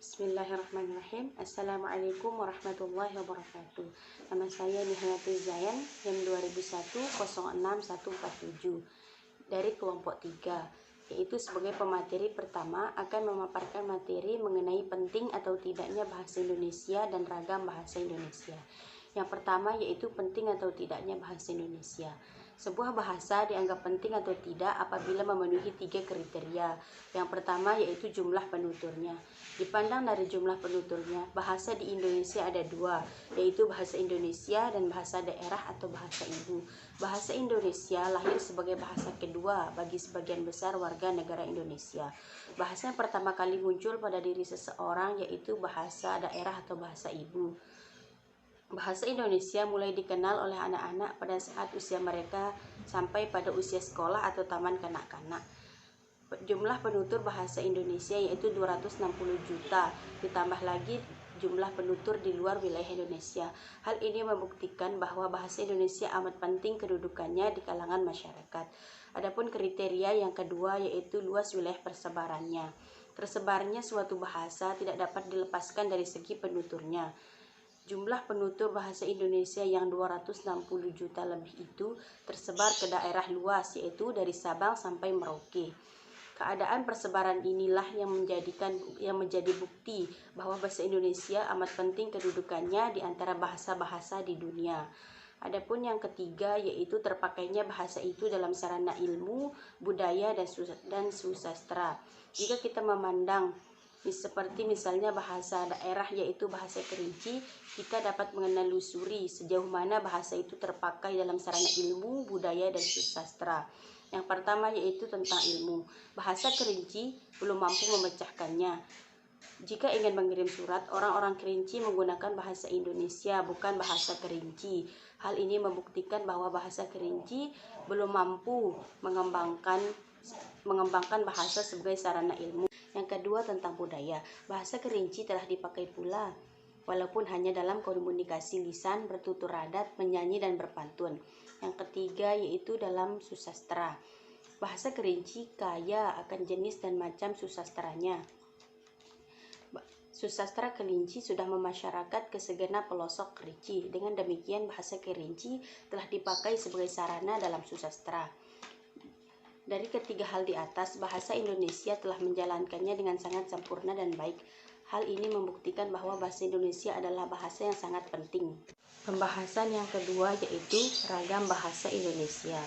Bismillahirrahmanirrahim. Assalamualaikum warahmatullahi wabarakatuh. Nama saya Nihayatul Zayan, NIM 2001-06147 dari kelompok 3, yaitu sebagai pemateri pertama akan memaparkan materi mengenai penting atau tidaknya bahasa Indonesia dan ragam bahasa Indonesia. Yang pertama yaitu penting atau tidaknya bahasa Indonesia. Sebuah bahasa dianggap penting atau tidak apabila memenuhi 3 kriteria. Yang pertama yaitu jumlah penuturnya. Dipandang dari jumlah penuturnya, bahasa di Indonesia ada 2, yaitu bahasa Indonesia dan bahasa daerah atau bahasa ibu. Bahasa Indonesia lahir sebagai bahasa kedua bagi sebagian besar warga negara Indonesia. Bahasa yang pertama kali muncul pada diri seseorang yaitu bahasa daerah atau bahasa ibu. Bahasa Indonesia mulai dikenal oleh anak-anak pada saat usia mereka sampai pada usia sekolah atau taman kanak-kanak. Jumlah penutur bahasa Indonesia yaitu 260 juta, ditambah lagi jumlah penutur di luar wilayah Indonesia. Hal ini membuktikan bahwa bahasa Indonesia amat penting kedudukannya di kalangan masyarakat. Adapun kriteria yang kedua yaitu luas wilayah persebarannya. Tersebarnya suatu bahasa tidak dapat dilepaskan dari segi penuturnya. Jumlah penutur bahasa Indonesia yang 260 juta lebih itu tersebar ke daerah luas yaitu dari Sabang sampai Merauke. Keadaan persebaran inilah yang menjadi bukti bahwa bahasa Indonesia amat penting kedudukannya di antara bahasa-bahasa di dunia. Adapun yang ketiga yaitu terpakainya bahasa itu dalam sarana ilmu, budaya dan susastra. Jika kita memandang seperti misalnya bahasa daerah yaitu bahasa Kerinci, kita dapat menelusuri sejauh mana bahasa itu terpakai dalam sarana ilmu, budaya, dan susastra. Yang pertama yaitu tentang ilmu. Bahasa Kerinci belum mampu memecahkannya. Jika ingin mengirim surat, orang-orang Kerinci menggunakan bahasa Indonesia, bukan bahasa Kerinci. Hal ini membuktikan bahwa bahasa Kerinci belum mampu mengembangkan bahasa sebagai sarana ilmu. Yang kedua tentang budaya. Bahasa Kerinci telah dipakai pula, walaupun hanya dalam komunikasi lisan, bertutur adat, menyanyi, dan berpantun. Yang ketiga yaitu dalam susastra. Bahasa Kerinci kaya akan jenis dan macam susastranya. Susastra Kerinci sudah memasyarakat ke segenap pelosok Kerinci. Dengan demikian bahasa Kerinci telah dipakai sebagai sarana dalam susastra. Dari ketiga hal di atas, bahasa Indonesia telah menjalankannya dengan sangat sempurna dan baik. Hal ini membuktikan bahwa bahasa Indonesia adalah bahasa yang sangat penting. Pembahasan yang kedua yaitu ragam bahasa Indonesia.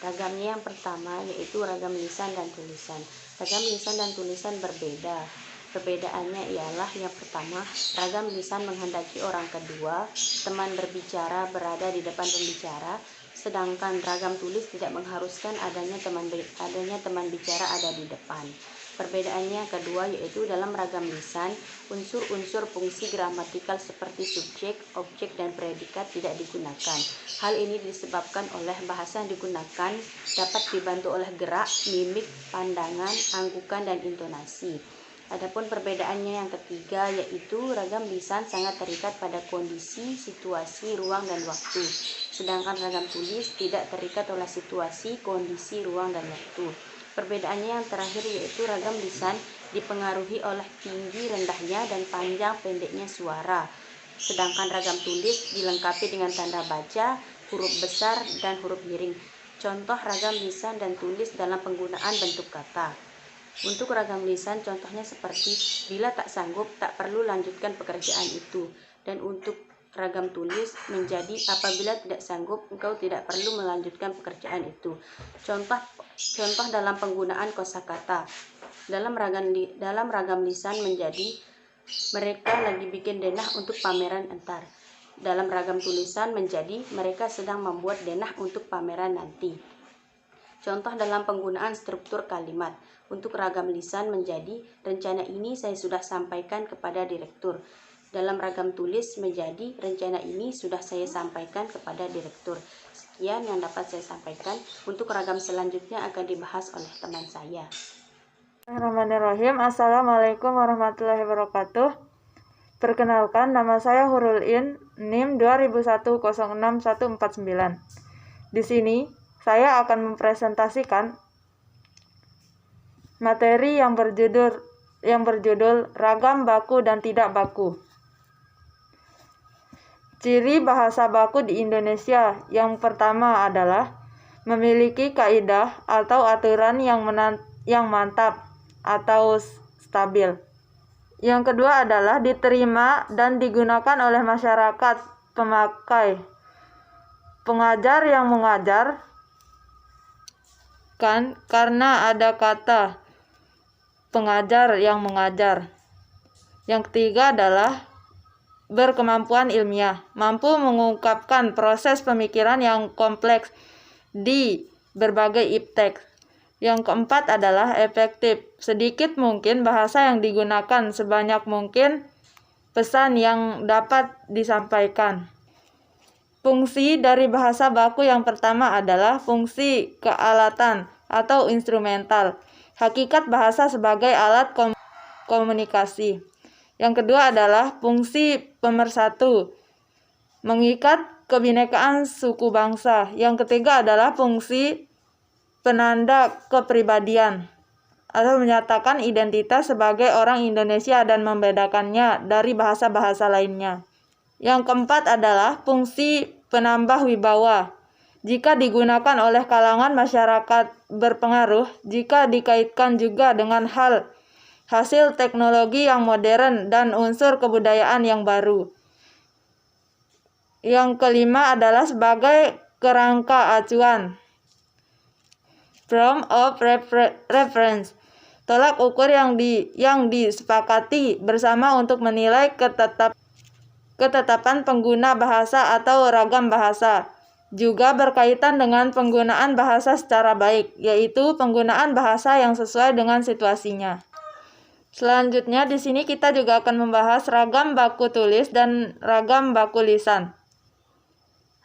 Ragamnya yang pertama yaitu ragam lisan dan tulisan. Ragam lisan dan tulisan berbeda. Perbedaannya ialah yang pertama, ragam lisan menghendaki orang kedua, teman berbicara berada di depan pembicara, sedangkan ragam tulis tidak mengharuskan adanya teman bicara ada di depan. Perbedaannya yang kedua yaitu dalam ragam lisan, unsur-unsur fungsi gramatikal seperti subjek, objek, dan predikat tidak digunakan. Hal ini disebabkan oleh bahasa yang digunakan dapat dibantu oleh gerak, mimik, pandangan, anggukan, dan intonasi. Adapun perbedaannya yang ketiga yaitu ragam lisan sangat terikat pada kondisi, situasi, ruang, dan waktu. Sedangkan ragam tulis tidak terikat oleh situasi, kondisi, ruang, dan waktu. Perbedaannya yang terakhir yaitu ragam lisan dipengaruhi oleh tinggi rendahnya dan panjang pendeknya suara. Sedangkan ragam tulis dilengkapi dengan tanda baca, huruf besar, dan huruf miring. Contoh ragam lisan dan tulis dalam penggunaan bentuk kata. Untuk ragam lisan contohnya seperti bila tak sanggup tak perlu lanjutkan pekerjaan itu, dan untuk ragam tulis menjadi apabila tidak sanggup engkau tidak perlu melanjutkan pekerjaan itu. Contoh dalam penggunaan kosakata. Dalam ragam lisan menjadi mereka lagi bikin denah untuk pameran entar. Dalam ragam tulisan menjadi mereka sedang membuat denah untuk pameran nanti. Contoh dalam penggunaan struktur kalimat. Untuk ragam lisan menjadi rencana ini saya sudah sampaikan kepada direktur. Dalam ragam tulis menjadi rencana ini sudah saya sampaikan kepada direktur. Sekian yang dapat saya sampaikan. Untuk ragam selanjutnya akan dibahas oleh teman saya. Bismillahirrahmanirrahim. Assalamualaikum warahmatullahi wabarakatuh. Perkenalkan, nama saya Hurul In, NIM 2001-06149. Di sini saya akan mempresentasikan materi yang berjudul yang berjudul Ragam Baku dan Tidak Baku. Ciri bahasa baku di Indonesia yang pertama adalah memiliki kaidah atau aturan yang mantap atau stabil. Yang kedua adalah diterima dan digunakan oleh masyarakat pemakai. Pengajar yang mengajar kan karena ada kata pengajar yang mengajar. Yang ketiga adalah berkemampuan ilmiah, mampu mengungkapkan proses pemikiran yang kompleks di berbagai iptek. Yang keempat adalah efektif, sedikit mungkin bahasa yang digunakan, sebanyak mungkin pesan yang dapat disampaikan. Fungsi dari bahasa baku yang pertama adalah fungsi kealatan atau instrumental. Hakikat bahasa sebagai alat komunikasi. Yang kedua adalah fungsi pemersatu, mengikat kebinekaan suku bangsa. Yang ketiga adalah fungsi penanda kepribadian, atau menyatakan identitas sebagai orang Indonesia dan membedakannya dari bahasa-bahasa lainnya. Yang keempat adalah fungsi penambah wibawa. Jika digunakan oleh kalangan masyarakat berpengaruh, jika dikaitkan juga dengan hasil teknologi yang modern dan unsur kebudayaan yang baru. Yang kelima adalah sebagai kerangka acuan, frame of reference, tolak ukur yang disepakati bersama untuk menilai ketetapan pengguna bahasa atau ragam bahasa. Juga berkaitan dengan penggunaan bahasa secara baik, yaitu penggunaan bahasa yang sesuai dengan situasinya. Selanjutnya di sini kita juga akan membahas ragam baku tulis dan ragam baku lisan.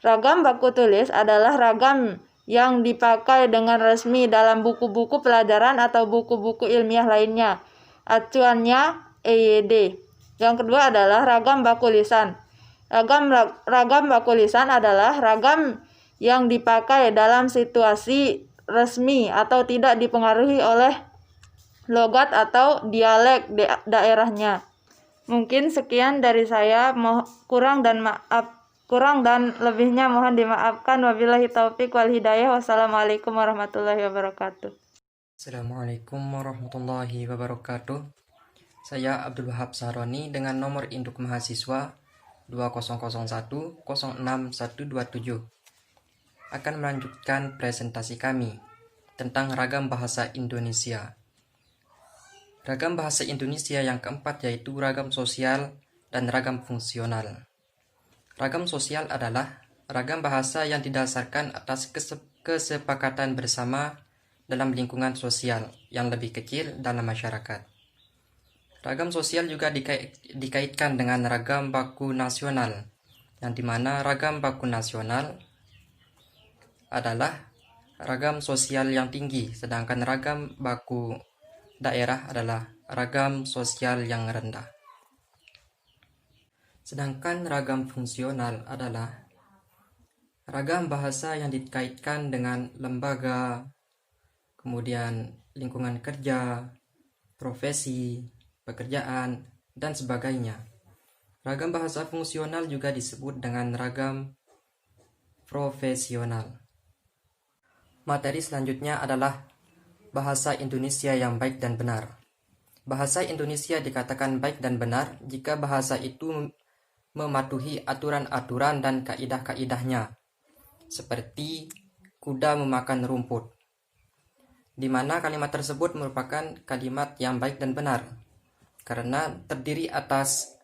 Ragam baku tulis adalah ragam yang dipakai dengan resmi dalam buku-buku pelajaran atau buku-buku ilmiah lainnya. Acuannya EYD. Yang kedua adalah ragam baku lisan. Ragam baku lisan adalah ragam yang dipakai dalam situasi resmi atau tidak dipengaruhi oleh logat atau dialek daerahnya. Mungkin sekian dari saya, kurang dan lebihnya mohon dimaafkan. Wabillahi taufik wal hidayah. Wassalamualaikum warahmatullahi wabarakatuh. Assalamualaikum warahmatullahi wabarakatuh. Saya Abdul Wahab Saroni dengan nomor induk mahasiswa 2001061127 akan melanjutkan presentasi kami tentang ragam bahasa Indonesia. Ragam bahasa Indonesia yang keempat yaitu ragam sosial dan ragam fungsional. Ragam sosial adalah ragam bahasa yang didasarkan atas kesepakatan bersama dalam lingkungan sosial yang lebih kecil dalam masyarakat. Ragam sosial juga dikaitkan dengan ragam baku nasional, yang dimana ragam baku nasional adalah ragam sosial yang tinggi, sedangkan ragam baku daerah adalah ragam sosial yang rendah. Sedangkan ragam fungsional adalah ragam bahasa yang dikaitkan dengan lembaga, kemudian lingkungan kerja, profesi, pekerjaan, dan sebagainya. Ragam bahasa fungsional juga disebut dengan ragam profesional. Materi selanjutnya adalah bahasa Indonesia yang baik dan benar. Bahasa Indonesia dikatakan baik dan benar jika bahasa itu mematuhi aturan-aturan dan kaidah-kaidahnya, seperti kuda memakan rumput, di mana kalimat tersebut merupakan kalimat yang baik dan benar karena terdiri atas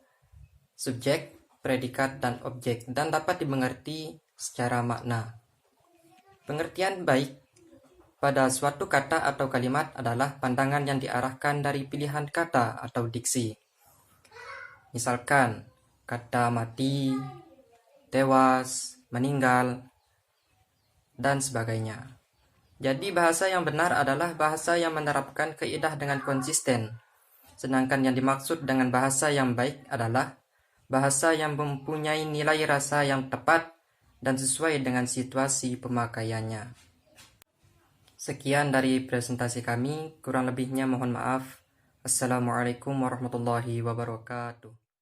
subjek, predikat, dan objek dan dapat dimengerti secara makna. Pengertian baik pada suatu kata atau kalimat adalah pandangan yang diarahkan dari pilihan kata atau diksi. Misalkan kata mati, tewas, meninggal, dan sebagainya. Jadi bahasa yang benar adalah bahasa yang menerapkan kaidah dengan konsisten. Sedangkan yang dimaksud dengan bahasa yang baik adalah bahasa yang mempunyai nilai rasa yang tepat dan sesuai dengan situasi pemakaiannya. Sekian dari presentasi kami, kurang lebihnya mohon maaf. Assalamualaikum warahmatullahi wabarakatuh.